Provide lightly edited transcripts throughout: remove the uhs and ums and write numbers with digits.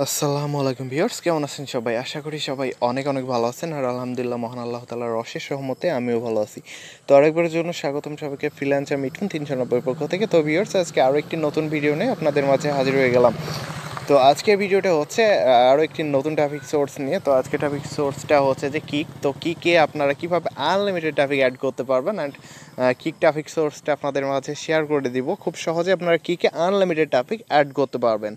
আসসালামু আলাইকুম ভিউয়ার্স, কেমন আছেন সবাই? আশা করি সবাই অনেক অনেক ভালো আছেন। আর আলহামদুলিল্লাহ মহান আল্লাহ তাআলার অশেষ রহমতে আমিও ভালো আছি। তো আরেকবারের জন্য স্বাগতম সবাইকে ফ্রিল্যান্সার মিঠুন 390 পক্ষ থেকে। তো ভিউয়ার্স, আজকে আরও একটি নতুন ভিডিও নিয়ে আপনাদের মাঝে হাজির হয়ে গেলাম। তো আজকের ভিডিওটা হচ্ছে আরও একটি নতুন ট্রাফিক সোর্স নিয়ে। তো আজকে ট্রাফিক সোর্সটা হচ্ছে যে কিক। তো কিকে আপনারা কীভাবে আনলিমিটেড ট্রাফিক অ্যাড করতে পারবেন, অ্যান্ড কিক ট্রাফিক সোর্সটা আপনাদের মাঝে শেয়ার করে দিব। খুব সহজে আপনারা কিকে আনলিমিটেড ট্রাফিক অ্যাড করতে পারবেন।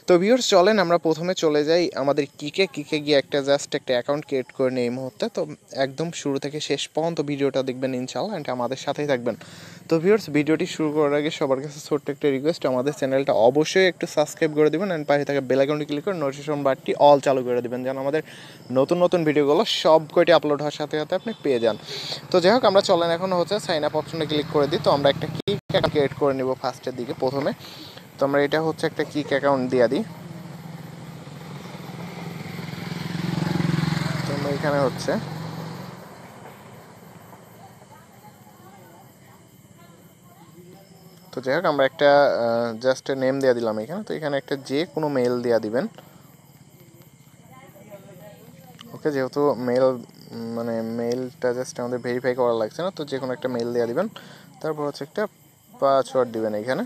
তো ভিউয়ার্স, চলেন আমরা প্রথমে চলে যাই আমাদের কিকে গিয়ে জাস্ট একটা অ্যাকাউন্ট ক্রিয়েট করে নিই এই মুহূর্তে। তো একদম শুরু থেকে শেষ পর্যন্ত ভিডিওটা দেখবেন ইনশাআল্লাহ, অ্যান্ড আমাদের সাথেই থাকবেন। তো ভিউয়ার্স, ভিডিওটি শুরু করার আগে সবার কাছে ছোট্ট একটা রিকোয়েস্ট, আমাদের চ্যানেলটা অবশ্যই একটু সাবস্ক্রাইব করে দেবেন, অ্যান্ড পাশে থাকা বেল আইকনটি ক্লিক করে নোটিফিকেশন বারটি অল চালু করে দেবেন, যেন আমাদের নতুন নতুন ভিডিওগুলো সব কয়টি আপলোড হওয়ার সাথে সাথে আপনি পেয়ে যান। তো যাই হোক, আমরা চলেন এখন হচ্ছে সাইন আপ অপশনে ক্লিক করে দিই। তো আমরা একটা কিক অ্যাকাউন্ট ক্রিয়েট করে নেব ফার্স্টের দিকে প্রথমে। তো আমরা এটা হচ্ছে একটা কিক অ্যাকাউন্ট দিয়ে দিই। তো আমরা এখানে হচ্ছে তো যাই হোক, আমরা একটা জাস্ট নেম দিয়ে দিলাম এখানে। তো এখানে একটা যে কোনো মেল দিয়ে দিবেন। ওকে, যেহেতু মেল মানে মেলটা জাস্ট আমাদের ভেরিফাই করা লাগছে না, তো যে কোনো একটা মেল দিয়ে দিবেন। তারপর হচ্ছে একটা পাসওয়ার্ড দিবেন এখানে।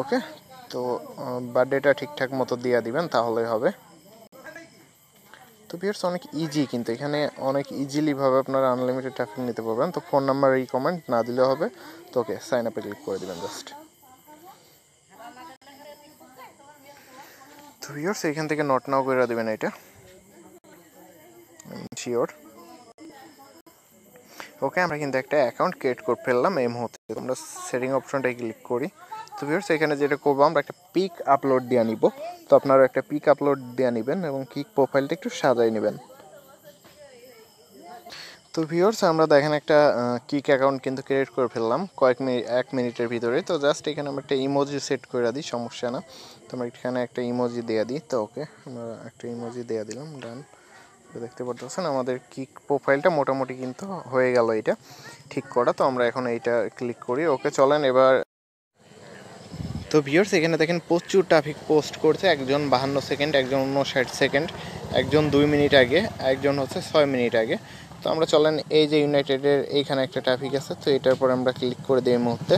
ওকে, তো বার্থডেটা ঠিকঠাক মতো দিয়ে দিবেন, তাহলেই হবে। তো ভিউয়ার্স, অনেক ইজি, কিন্তু এখানে অনেক ইজিলিভাবে আপনারা আনলিমিটেড ট্রাফিক নিতে পারবেন। তো ফোন নাম্বার রিকমেন্ড না দিলেও হবে। তো ওকে, সাইন আপে ক্লিক করে দিবেন জাস্ট। তো ভিউয়ার্স, এখান থেকে নট নাও করে দেবেন এটা শিওর। ওকে, আমরা কিন্তু একটা অ্যাকাউন্ট ক্রিয়েট করে ফেললাম এই মুহূর্তে। আমরা সেটিং অপশনটায় ক্লিক করি। তো ভিউয়ার্স, এখানে যেটা করবো, আমরা একটা পিক আপলোড দিয়ে নিব। তো আপনারা একটা পিক আপলোড দিয়ে নেবেন এবং কিক প্রোফাইলটা একটু সাজাই নেবেন। তো ভিউয়ার্স, আমরা দেখেন একটা কিক অ্যাকাউন্ট কিন্তু ক্রিয়েট করে ফেললাম এক মিনিটের ভিতরে। তো জাস্ট এখানে আমরা একটা ইমোজি সেট করে দিই, সমস্যা না। তো আমরা এখানে একটা ইমোজি দিয়ে দিই। তো ওকে, আমরা একটা ইমোজি দিয়ে দিলাম, ডান। দেখতে পাচ্ছেন আমাদের কিক প্রোফাইলটা মোটামুটি কিন্তু হয়ে গেল এটা ঠিক করা। তো আমরা এখন এইটা ক্লিক করি। ওকে, চলেন এবার। তো ভিউয়ার্স, এখানে দেখেন প্রচুর ট্রাফিক পোস্ট করছে। একজন 52 সেকেন্ড, একজন 59 সেকেন্ড, একজন 2 মিনিট আগে, একজন হচ্ছে 6 মিনিট আগে। তো আমরা চলেন এই যে ইউনাইটেডের এইখানে একটা ট্রাফিক আছে, তো এটার পর আমরা ক্লিক করে দিই এই মুহূর্তে।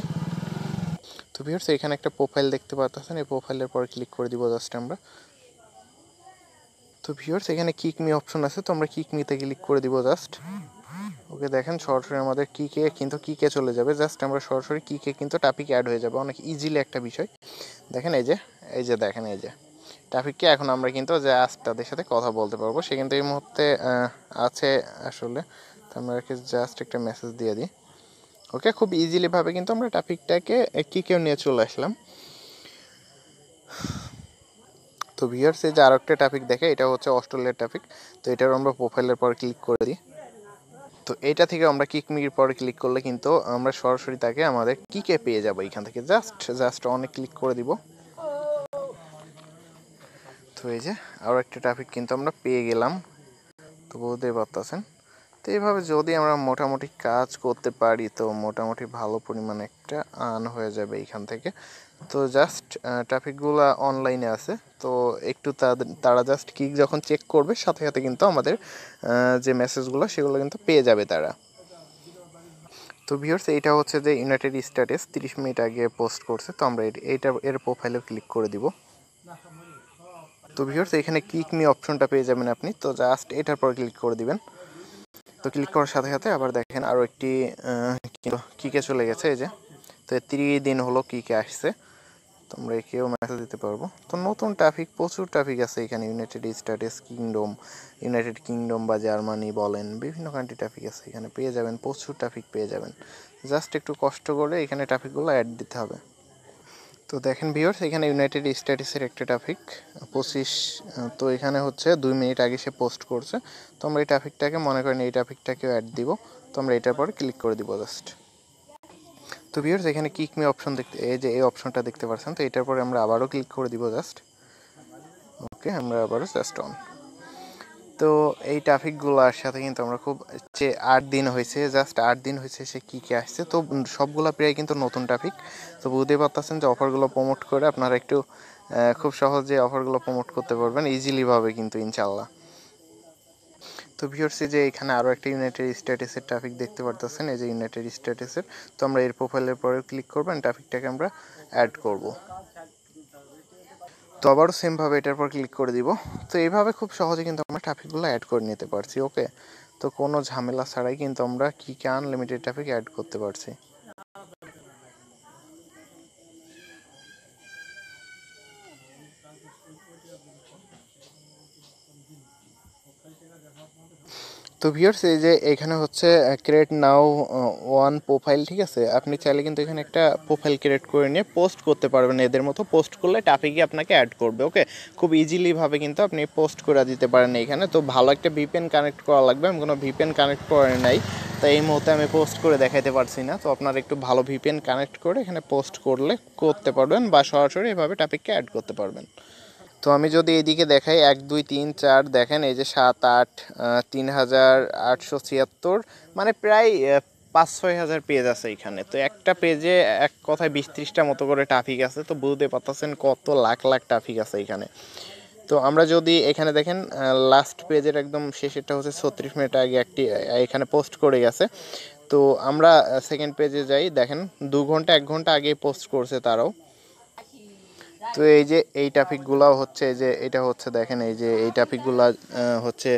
তো ভিউয়ার্স, এখানে একটা প্রোফাইল দেখতে পাচ্ছেন, এই প্রোফাইলের পরে ক্লিক করে দিব জাস্ট আমরা। তো ভিউয়ার্স, এখানে কিক মি অপশন আছে, তো আমরা কিক মিতে ক্লিক করে দিব জাস্ট। ওকে, দেখেন সরাসরি আমাদের কিকে চলে যাবে। জাস্ট আমরা সরাসরি কিকে কিন্তু ট্রাফিক অ্যাড হয়ে যাবে, অনেক ইজিলি একটা বিষয়। দেখেন এই যে দেখেন এই যে ট্রাফিককে এখন আমরা কিন্তু জাস্ট তাদের সাথে কথা বলতে পারবো। সে কিন্তু এই মুহূর্তে আছে আসলে। তো আমরা জাস্ট একটা মেসেজ দিয়ে দিই। ওকে, খুব ইজিলিভাবে কিন্তু আমরা ট্রাফিকটাকে কিকেও নিয়ে চলে আসলাম। তো ভিউয়ার্স, এই যে আরও একটা ট্রাফিক দেখে, এটা হচ্ছে অস্ট্রেলিয়ার ট্রাফিক। তো এটার আমরা প্রোফাইলের পর ক্লিক করে দিই। তো এটা থেকে আমরা কিক মির পরে ক্লিক করলে কিন্তু আমরা সরাসরি তাকে আমাদের কিকে পেয়ে যাবো এখান থেকে। জাস্ট অনেক ক্লিক করে দিব। তো এই যে আরও একটা ট্রাফিক কিন্তু আমরা পেয়ে গেলাম, তো বুঝতেই পারতেছেন। তো এইভাবে যদি আমরা মোটামুটি কাজ করতে পারি, তো মোটামুটি ভালো পরিমাণে একটা আর্ন হয়ে যাবে এইখান থেকে। তো জাস্ট ট্রাফিকগুলো অনলাইনে আছে, তো একটু তারা জাস্ট কিক যখন চেক করবে, সাথে সাথে কিন্তু আমাদের যে মেসেজগুলো সেগুলো কিন্তু পেয়ে যাবে তারা। তো ভিউয়ার্স, এইটা হচ্ছে যে ইউনাইটেড স্ট্যাটাস 30 মিনিট আগে পোস্ট করছে। তো আমরা এর প্রোফাইলে ক্লিক করে দিব। তো ভিউয়ার্স, এখানে ক্লিক মি অপশনটা পেয়ে যাবেন আপনি। তো জাস্ট এটার পর ক্লিক করে দিবেন। তো ক্লিক করার সাথে সাথে আবার দেখেন আরও একটি কিকে চলে গেছে। এই যে, তো 30 দিন হলো কিকে আসছে। তো আমরা একেও মেসেজ দিতে পারবো। তো নতুন ট্রাফিক, প্রচুর ট্রাফিক আছে এখানে। ইউনাইটেড কিংডম বা জার্মানি বলেন, বিভিন্ন কান্ট্রি ট্রাফিক আছে এখানে, পেয়ে যাবেন, প্রচুর ট্রাফিক পেয়ে যাবেন। জাস্ট একটু কষ্ট করে এখানে ট্রাফিকগুলো অ্যাড দিতে হবে। তো দেখেন ভিউয়ার্স, এখানে ইউনাইটেড স্ট্যাটাসের একটা ট্রাফিক 25। তো এখানে হচ্ছে 2 মিনিট আগে সে পোস্ট করছে। তো আমরা এই ট্রাফিকটাকে মনে করেন এই ট্রাফিকটাকেও অ্যাড দিব। তো আমরা এটার পরে ক্লিক করে দিব জাস্ট। তো ভিউয়ার্স, এখানে কিক মি অপশন এই অপশনটা দেখতে পাচ্ছেন। তো এটার পরে আমরা আবারও ক্লিক করে দিব জাস্ট। ওকে, আমরা আবারও জাস্ট অন। তো এই ট্রাফিকগুলোর সাথে কিন্তু আমরা খুব যে 8 দিন হয়েছে, জাস্ট 8 দিন হয়েছে সে কী আসছে। তো সবগুলা প্রায় কিন্তু নতুন ট্রাফিক। তো বুঝতেই পারতেছেন যে অফারগুলো প্রমোট করে আপনারা একটু খুব সহজে অফারগুলো প্রমোট করতে পারবেন ইজিলিভাবে কিন্তু ইনশাল্লাহ। তো ভিউয়ার্স, যে এখানে আরও একটা ইউনাইটেড স্ট্যাটাসের ট্রাফিক দেখতে পারতেছেন, এই যে ইউনাইটেড স্ট্যাটাসের। তো আমরা এর প্রোফাইলের পরে ক্লিক করবেন, ট্রাফিকটাকে আমরা অ্যাড করব। তো আবারও সেমভাবে এটার পর ক্লিক করে দিব। তো এইভাবে খুব সহজে কিন্তু আমরা ট্রাফিকগুলো অ্যাড করে নিতে পারছি। ওকে, তো কোনো ঝামেলা ছাড়াই কিন্তু আমরা কিকে আনলিমিটেড ট্রাফিক অ্যাড করতে পারছি। তো ভিউয়ার্স, এই যে এখানে হচ্ছে ক্রিয়েট নাও ওয়ান প্রোফাইল, ঠিক আছে। আপনি চাইলে কিন্তু এখানে একটা প্রোফাইল ক্রিয়েট করে নিয়ে পোস্ট করতে পারবেন। এদের মতো পোস্ট করলে ট্রাফিকই আপনাকে অ্যাড করবে। ওকে, খুব ইজিলিভাবে কিন্তু আপনি পোস্ট করে দিতে পারেন এখানে। তো ভালো একটা ভিপিএন কানেক্ট করা লাগবে, আমি কোনো ভিপিএন কানেক্ট করে নাই, তাই এই মুহূর্তে আমি পোস্ট করে দেখাতে পারছি না। তো আপনারা একটু ভালো ভিপিএন কানেক্ট করে এখানে পোস্ট করতে পারবেন, বা সরাসরি এভাবে ট্রাফিককে অ্যাড করতে পারবেন। তো আমি যদি এইদিকে দেখাই 1 2 3 4, দেখেন এই যে 7 8 3876, মানে প্রায় 5-6 হাজার পেজ আছে এখানে। তো একটা পেজে এক কথায় 20-30টা মতো করে ট্রাফিক আছে। তো বুঝতে পারতেছেন কত লাখ লাখ ট্রাফিক আছে এখানে। তো আমরা যদি এখানে দেখেন লাস্ট পেজের একদম শেষেরটা হচ্ছে 36 মিনিট আগে একটি এখানে পোস্ট করে গেছে। তো আমরা সেকেন্ড পেজে যাই, দেখেন 2 ঘন্টা 1 ঘন্টা আগে পোস্ট করছে তারাও। তো এই যে এই ট্রাফিকগুলো হচ্ছে, যে এটা হচ্ছে দেখেন, এই যে এই ট্রাফিকগুলো হচ্ছে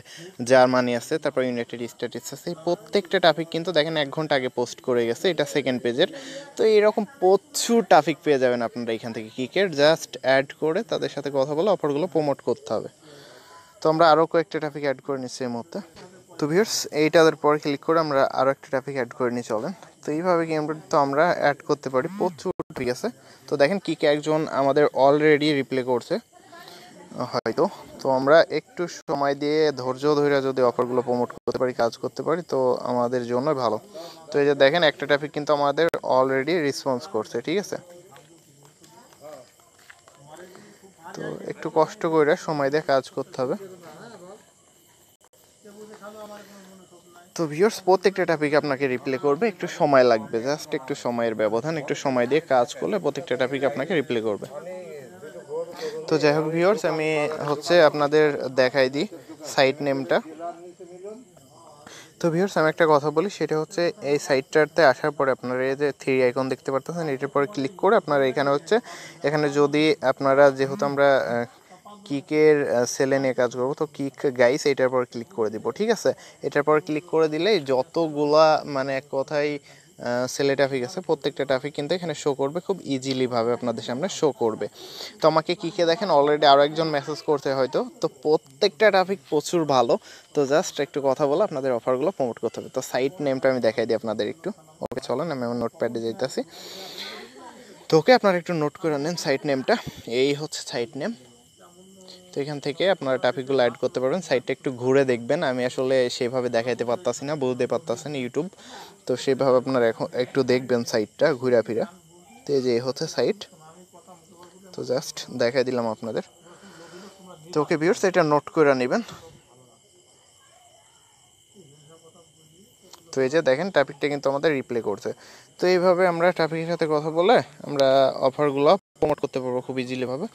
জার্মানি আছে, তারপর ইউনাইটেড স্টেটস আছে। এই প্রত্যেকটা ট্রাফিক কিন্তু দেখেন 1 ঘন্টা আগে পোস্ট করে গেছে, এটা সেকেন্ড পেজের। তো এরকম প্রচুর ট্রাফিক পেয়ে যাবেন আপনারা এখান থেকে। কিকের জাস্ট অ্যাড করে তাদের সাথে কথা বলে অফারগুলো প্রমোট করতে হবে। তো আমরা আরও কয়েকটা ট্রাফিক অ্যাড করে নিচ্ছি এই মুহূর্তে। তো ভিউয়ার্স, এইটার পর ক্লিক করে আমরা আরও একটা ট্রাফিক অ্যাড করে নিয়ে চলেন। তো এইভাবে কি আমরা অ্যাড করতে পারি প্রচুর, ঠিক আছে। তো দেখেন কিকে একজন আমাদের অলরেডি রিপ্লে করছে হয়তো। তো আমরা একটু সময় দিয়ে ধৈর্য ধরে যদি অফারগুলো প্রমোট করতে পারি, কাজ করতে পারি, তো আমাদের জন্য ভালো। তো এই যে দেখেন একটা ট্রাফিক কিন্তু আমাদের অলরেডি রেসপন্স করছে, ঠিক আছে। তো একটু কষ্ট করে সময় দিয়ে কাজ করতে হবে। তো ভিউয়ার্স, প্রত্যেকটা টপিক আপনাকে রিপ্লে করবে, একটু সময় লাগবে, জাস্ট একটু সময়ের ব্যবধান, একটু সময় দিয়ে কাজ করলে প্রত্যেকটা টপিক আপনাকে রিপ্লে করবে। তো যাই হোক ভিউয়ার্স, আমি হচ্ছে আপনাদের দেখাই দিই সাইট নেমটা। তো ভিউয়ার্স, আমি একটা কথা বলি, সেটা হচ্ছে এই সাইটটাতে আসার পরে আপনারা এই যে 3 আইকন দেখতে পারতেছেন, এটার পরে ক্লিক করে আপনারা এখানে যদি আপনারা, যেহেতু আমরা কিকের সেলে নিয়ে কাজ করবো, তো কিক গাইস এটার পর ক্লিক করে দিব, ঠিক আছে। এটার পর ক্লিক করে দিলেই যতগুলা মানে এক কথায় সেলে ট্রাফিক আছে, প্রত্যেকটা ট্রাফিক কিন্তু এখানে শো করবে, খুব ইজিলিভাবে আপনাদের সামনে শো করবে। তো আমাকে কিকে দেখেন অলরেডি আরও একজন মেসেজ করতে হয়তো। তো প্রত্যেকটা ট্রাফিক প্রচুর ভালো। তো জাস্ট একটু কথা বলে আপনাদের অফারগুলো প্রমোট করতে হবে। তো সাইট নেমটা আমি দেখাই দিই আপনাদের একটু। ওকে চলেন, আমি আমার নোটপ্যাডে যাইতেছি। তো ওকে, আপনারা একটু নোট করে নেন সাইট নেমটা। এই হচ্ছে সাইট নেম। তো এখান থেকে আপনারা টপিকগুলো অ্যাড করতে পারবেন। সাইটটা একটু ঘুরে দেখবেন, আমি আসলে সেভাবে দেখাইতে পারতাছি না, বুঝতে পারতাছেন ইউটিউব। তো সেভাবে আপনারা এখন একটু দেখবেন সাইটটা ঘুরা ফিরা। তো এই যে হচ্ছে সাইট। তো জাস্ট দেখাই দিলাম আপনাদের। তো ওকে ভিউয়ার্স, এটা নোট করে নেবেন। তো এই যে দেখেন ট্রাফিকটা কিন্তু আমাদের রিপ্লে করছে। তো এইভাবে আমরা ট্রাফিকের সাথে কথা বলে আমরা অফারগুলো প্রমোট করতে পারবো খুব ইজিলিভাবে।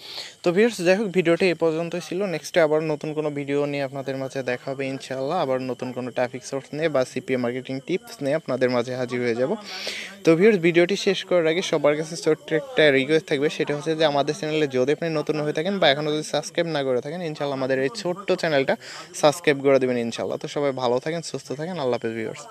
তো ভিউয়ার্স, যাই হোক, ভিডিওটি এই পর্যন্তই ছিল। নেক্সটে আবার নতুন কোনো ভিডিও নিয়ে আপনাদের মাঝে দেখা হবে ইনশাআল্লাহ। আবার নতুন কোনো ট্রাফিক সোর্স নিয়ে বা সিপিএ মার্কেটিং টিপস নিয়ে আপনাদের মাঝে হাজির হয়ে যাব। তো ভিউয়ার্স, ভিডিওটি শেষ করার আগে সবার কাছে ছোট্ট একটা রিকোয়েস্ট থাকবে, সেটা হচ্ছে যে আমাদের চ্যানেলে যদি আপনি নতুন হয়ে থাকেন বা এখনও যদি সাবস্ক্রাইব না করে থাকেন, ইনশাআল্লাহ আমাদের এই ছোট্ট চ্যানেলটা সাবস্ক্রাইব করে দেবেন ইনশাআল্লাহ। তো সবাই ভালো থাকেন, সুস্থ থাকেন, আল্লাহ হাফেজ ভিউয়ার্স।